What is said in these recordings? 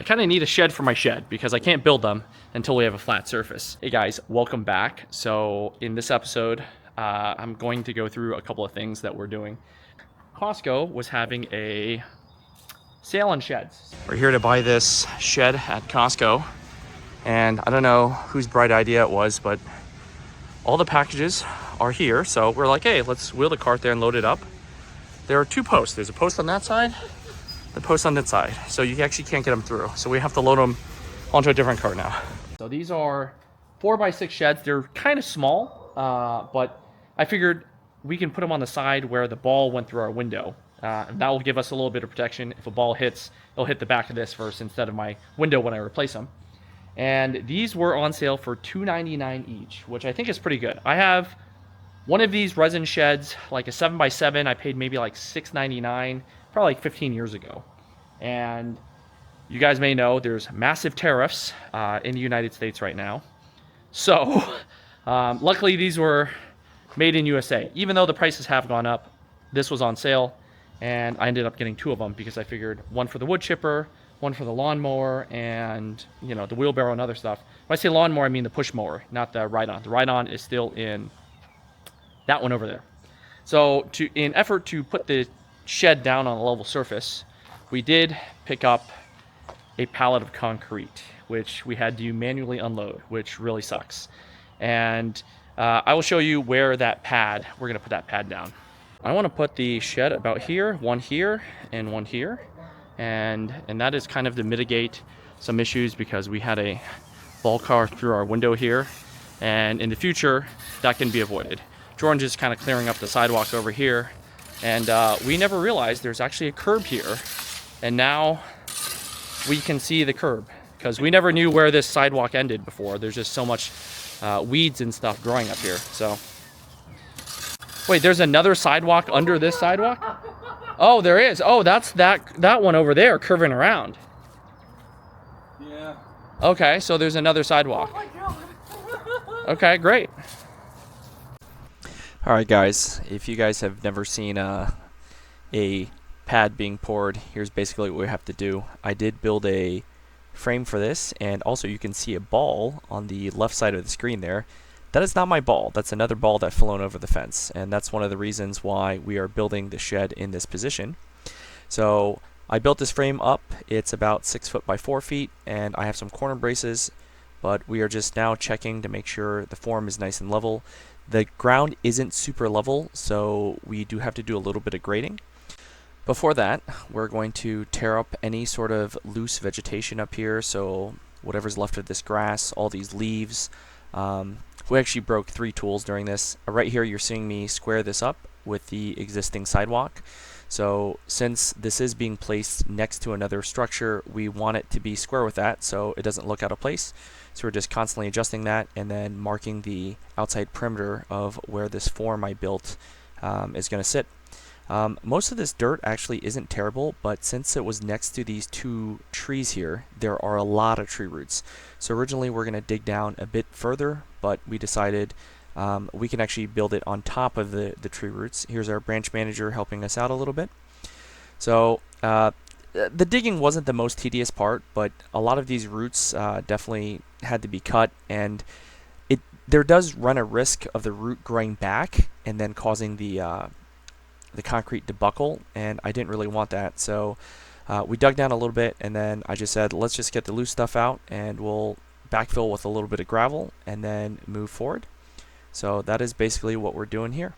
I kind of need a shed for my shed because I can't build them until we have a flat surface. Hey guys, welcome back. So in this episode, I'm going to go through a couple of things that we're doing. Costco was having a sale on sheds. We're here to buy this shed at Costco, and I don't know whose bright idea it was, but all the packages are here. So we're like, hey, let's wheel the cart there and load it up. There are two posts. There's a post on that side, the post on that side. So you actually can't get them through. So we have to load them onto a different cart now. So these are 4x6 sheds. They're kind of small, but I figured we can put them on the side where the ball went through our window. And that will give us a little bit of protection. If a ball hits, it'll hit the back of this first instead of my window when I replace them. And these were on sale for $2.99 each, which I think is pretty good. I have one of these resin sheds, like a 7x7. I paid maybe like $6.99, probably like 15 years ago. And you guys may know there's massive tariffs in the United States right now. So luckily these were made in USA. Even though the prices have gone up, this was on sale. And I ended up getting two of them because I figured one for the wood chipper, one for the lawnmower, and you know, the wheelbarrow and other stuff. When I say lawnmower, I mean the push mower, not the ride-on. The ride-on is still in that one over there. So in effort to put the shed down on a level surface, we did pick up a pallet of concrete, which we had to manually unload, which really sucks. And I will show you where that pad, we're gonna put that pad down. I wanna put the shed about here, one here, and one here. And that is kind of to mitigate some issues because we had a ball car through our window here. And in the future, that can be avoided. Jordan's just kind of clearing up the sidewalk over here. And we never realized there's actually a curb here. And now we can see the curb because we never knew where this sidewalk ended before. There's just so much weeds and stuff growing up here. So, wait, there's another sidewalk under this sidewalk? Oh, there is. Oh, that's that one over there curving around. Yeah. Okay, so there's another sidewalk. Oh my God. Okay, great. All right, guys, if you guys have never seen a pad being poured, here's basically what we have to do. I did build a frame for this, and also you can see a ball on the left side of the screen there. That is not my ball. That's another ball that flown over the fence, and that's one of the reasons why we are building the shed in this position. So I built this frame up. It's about 6 foot by 4 feet, and I have some corner braces, but we are just now checking to make sure the form is nice and level. The ground isn't super level, so we do have to do a little bit of grading. Before that, we're going to tear up any sort of loose vegetation up here, so whatever's left of this grass, all these leaves. We actually broke 3 tools during this. Right here you're seeing me square this up with the existing sidewalk. So since this is being placed next to another structure, we want it to be square with that so it doesn't look out of place. So we're just constantly adjusting that and then marking the outside perimeter of where this form I built is going to sit. Most of this dirt actually isn't terrible, but since it was next to these 2 trees here, there are a lot of tree roots. So originally we're going to dig down a bit further, but we decided we can actually build it on top of the tree roots. Here's our branch manager helping us out a little bit. So the digging wasn't the most tedious part, but a lot of these roots definitely had to be cut, and there does run a risk of the root growing back and then causing the concrete to buckle, and I didn't really want that. So we dug down a little bit, and then I just said, let's just get the loose stuff out, and we'll backfill with a little bit of gravel and then move forward. So that is basically what we're doing here.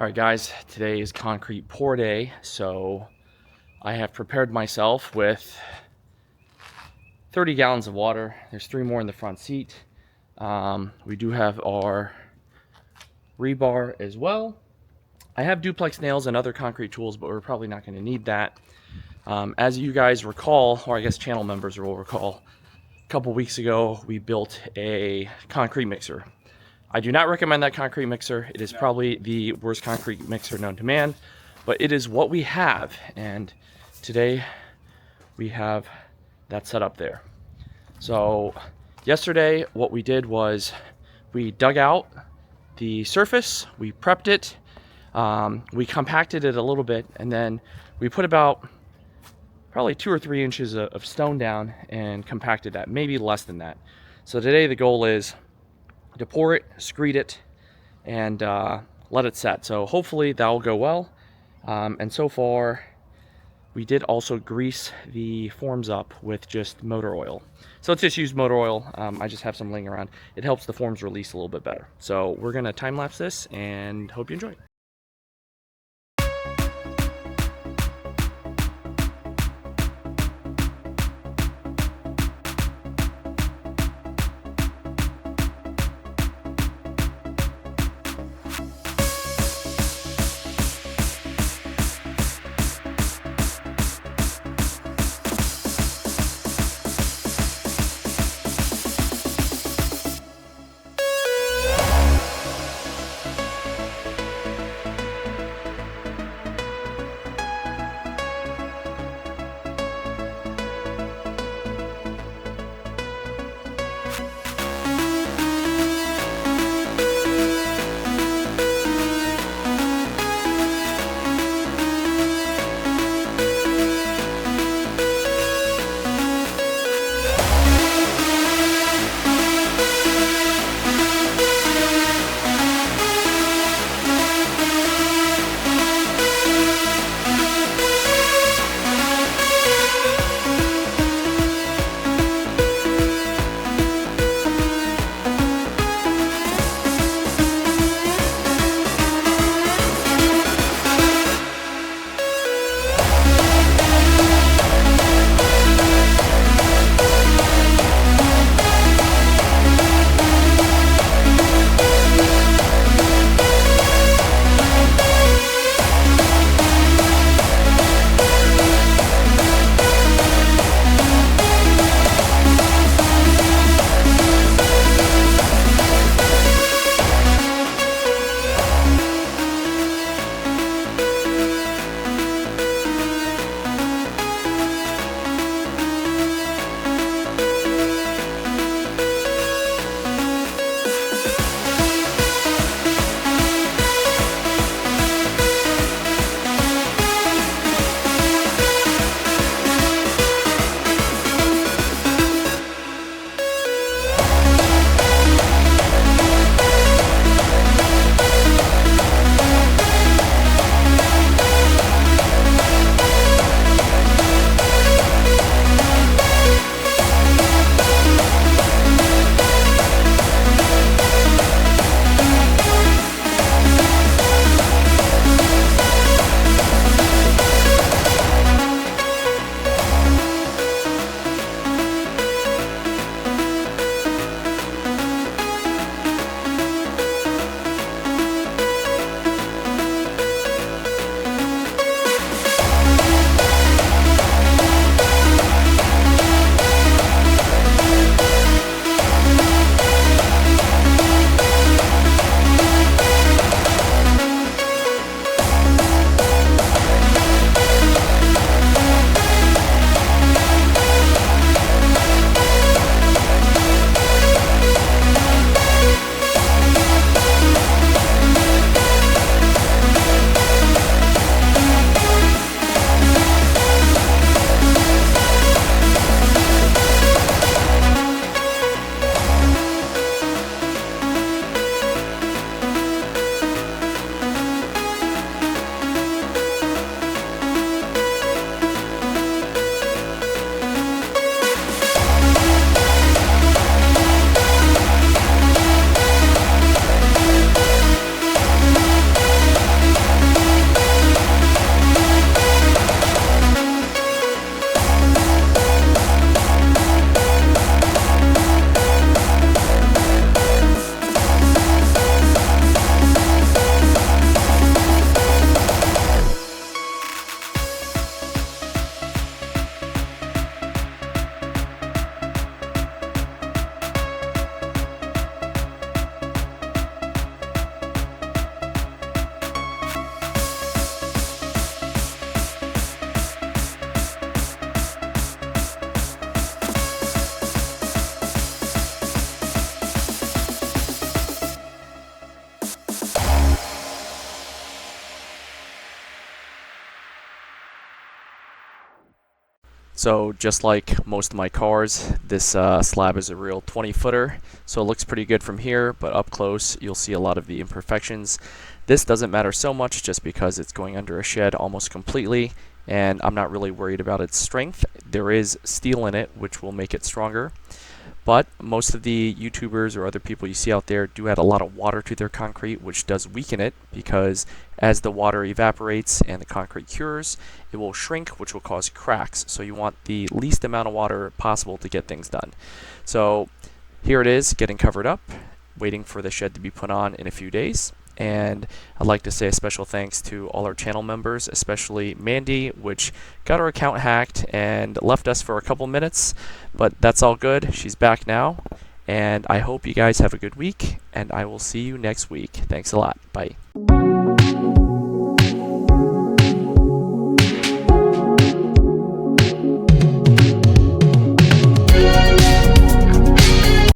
All right, guys, today is concrete pour day, so I have prepared myself with 30 gallons of water. There's 3 more in the front seat. We do have our rebar as well. I have duplex nails and other concrete tools, but we're probably not going to need that. As you guys recall, or I guess channel members will recall, a couple weeks ago we built a concrete mixer. I do not recommend that concrete mixer. It is probably the worst concrete mixer known to man, but it is what we have, and today we have that set up there. So yesterday what we did was we dug out the surface, we prepped it, we compacted it a little bit, and then we put about probably 2 or 3 inches of stone down and compacted that, maybe less than that. So today the goal is to pour it, screed it, and let it set. So hopefully that'll go well. And so far, we did also grease the forms up with just motor oil. So let's just use motor oil. I just have some laying around. It helps the forms release a little bit better. So we're gonna time lapse this and hope you enjoy it. So just like most of my cars, this slab is a real 20-footer, so it looks pretty good from here, but up close you'll see a lot of the imperfections. This doesn't matter so much just because it's going under a shed almost completely, and I'm not really worried about its strength. There is steel in it, which will make it stronger. But most of the YouTubers or other people you see out there do add a lot of water to their concrete, which does weaken it because as the water evaporates and the concrete cures, it will shrink, which will cause cracks. So you want the least amount of water possible to get things done. So here it is, getting covered up, waiting for the shed to be put on in a few days. And I'd like to say a special thanks to all our channel members, especially Mandy, which got her account hacked and left us for a couple minutes, but that's all good. She's back now, and I hope you guys have a good week, and I will see you next week. Thanks a lot. Bye.